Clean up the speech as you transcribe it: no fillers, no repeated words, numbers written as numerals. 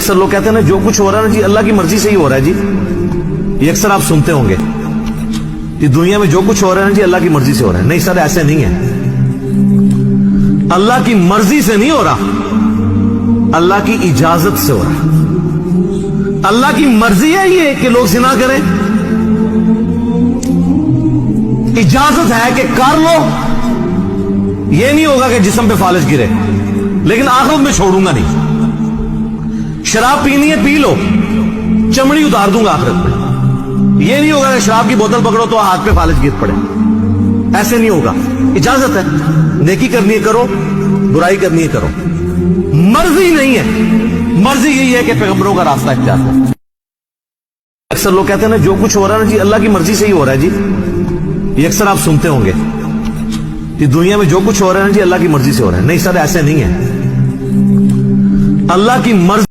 اکثر لوگ کہتے ہیں نا جو کچھ ہو رہا ہے نا جی اللہ کی مرضی سے ہی ہو رہا ہے جی. یہ اکثر آپ سنتے ہوں گے کہ دنیا میں جو کچھ ہو رہا ہے نا جی اللہ کی مرضی سے ہو رہا ہے. نہیں سر ایسے نہیں ہے. اللہ کی مرضی سے نہیں ہو رہا, اللہ کی اجازت سے ہو رہا. اللہ کی مرضی ہے یہ کہ لوگ زنا کریں, اجازت ہے کہ کر لو. یہ نہیں ہوگا کہ جسم پہ فالج گرے, لیکن آخرت میں چھوڑوں گا نہیں. شراب پینی ہے پی لو, چمڑی اتار دوں گا آخرت میں. یہ نہیں ہوگا کہ شراب کی بوتل پکڑو تو ہاتھ پہ فالج گر پڑے. ایسے نہیں ہوگا. اجازت ہے, نیکی کرنی ہے کرو, برائی کرنی ہے کرو. مرضی نہیں ہے. مرضی یہی ہے کہ پیغمبروں کا راستہ اختیار کرو. اکثر لوگ کہتے ہیں نا جو کچھ ہو رہا ہے نا جی اللہ کی مرضی سے ہی ہو رہا ہے جی. یہ اکثر آپ سنتے ہوں گے کہ دنیا میں جو کچھ ہو رہا ہے نا جی اللہ کی مرضی سے ہو رہا ہے. نہیں سر ایسے نہیں ہے. اللہ کی مرضی